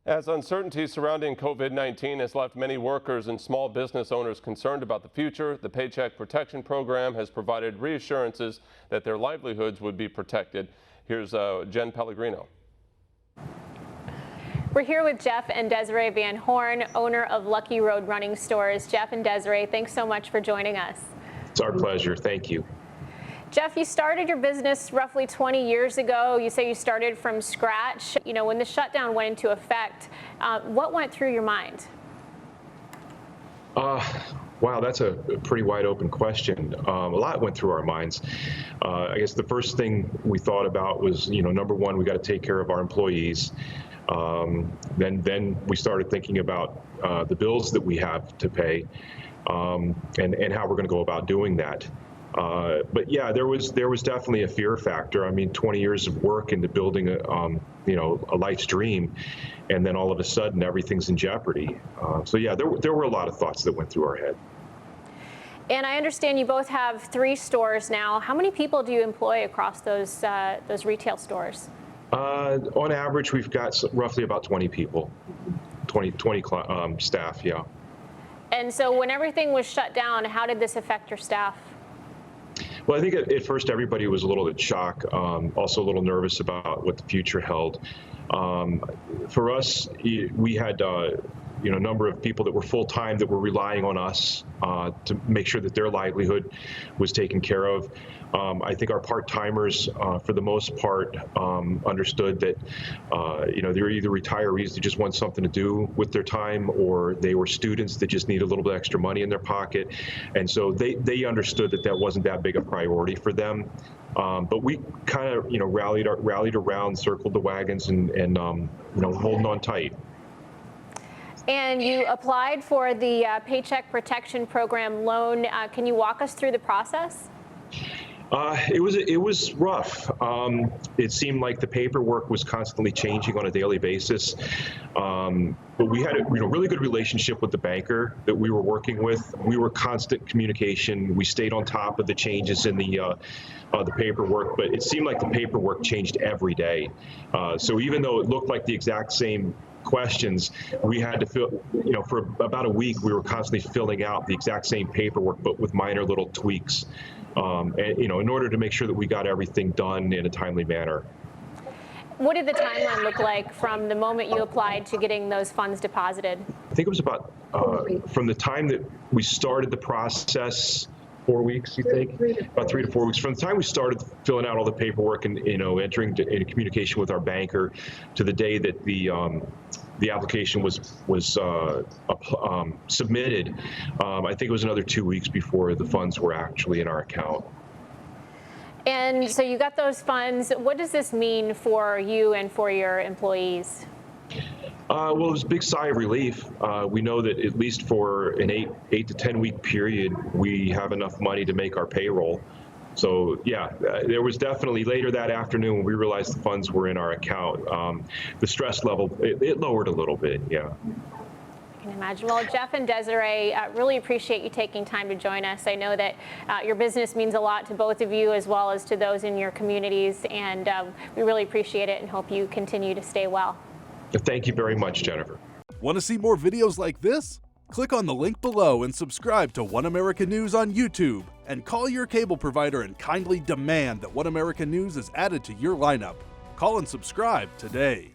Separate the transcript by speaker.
Speaker 1: As uncertainty surrounding COVID-19 has left many workers and small business owners concerned about the future, the Paycheck Protection Program has provided reassurances that their livelihoods would be protected. Here's Jenn Pellegrino.
Speaker 2: We're here with Jeff and Desiree Van Horn, owner of Lucky Road Running Stores. Jeff and Desiree, thanks so much for joining us.
Speaker 3: It's our pleasure. Thank you.
Speaker 2: Jeff, you started your business roughly 20 years ago. You say you started from scratch. You know, when the shutdown went into effect, what went through your mind?
Speaker 3: Wow, that's a pretty wide open question. A lot went through our minds. I guess the first thing we thought about was, number one, we got to take care of our employees. Then we started thinking about the bills that we have to pay and how we're going to go about doing that. But yeah, there was definitely a fear factor. I mean, 20 years of work into building a life's dream, and then all of a sudden everything's in jeopardy. So yeah, there were a lot of thoughts that went through our head.
Speaker 2: And I understand you both have 3 stores now. How many people do you employ across those retail stores?
Speaker 3: On average, we've got roughly about 20 people, 20 staff, yeah.
Speaker 2: And so when everything was shut down, how did this affect your staff?
Speaker 3: Well, I think at first everybody was a little bit shocked, also a little nervous about what the future held. For us, we had a number of people that were full-time that were relying on us to make sure that their livelihood was taken care of. I think our part-timers, for the most part, understood that they're either retirees that just want something to do with their time, or they were students that just need a little bit extra money in their pocket, and so they understood that that wasn't that big a priority for them. But we kind of rallied around, circled the wagons, and holding on tight.
Speaker 2: And you applied for the Paycheck Protection Program loan. Can you walk us through the process?
Speaker 3: It was rough. It seemed like the paperwork was constantly changing on a daily basis. But we had a really good relationship with the banker that we were working with. We were constant communication. We stayed on top of the changes in the paperwork, but it seemed like the paperwork changed every day. So even though it looked like the exact same questions, we had to fill, for about a week, we were constantly filling out the exact same paperwork, but with minor little tweaks, and, in order to make sure that we got everything done in a timely manner.
Speaker 2: What did the timeline look like from the moment you applied to getting those funds deposited?
Speaker 3: I think it was about, from the time that we started the process, 4 weeks, you think? About 3 to 4 weeks. From the time we started filling out all the paperwork and, entering into communication with our banker to the day that the application was submitted, I think it was another 2 weeks before the funds were actually in our account.
Speaker 2: And so you got those funds. What does this mean for you and for your employees?
Speaker 3: Well, it was a big sigh of relief. We know that at least for an 8 to 10 week period, we have enough money to make our payroll. So yeah, there was definitely later that afternoon when we realized the funds were in our account. The stress level, it lowered a little bit, yeah.
Speaker 2: I can imagine. Well, Jeff and Desiree, really appreciate you taking time to join us. I know that your business means a lot to both of you as well as to those in your communities, and we really appreciate it and hope you continue to stay well.
Speaker 3: Thank you very much, Jennifer.
Speaker 4: Want to see more videos like this? Click on the link below and subscribe to One America News on YouTube, and call your cable provider and kindly demand that One America News is added to your lineup. Call and subscribe today.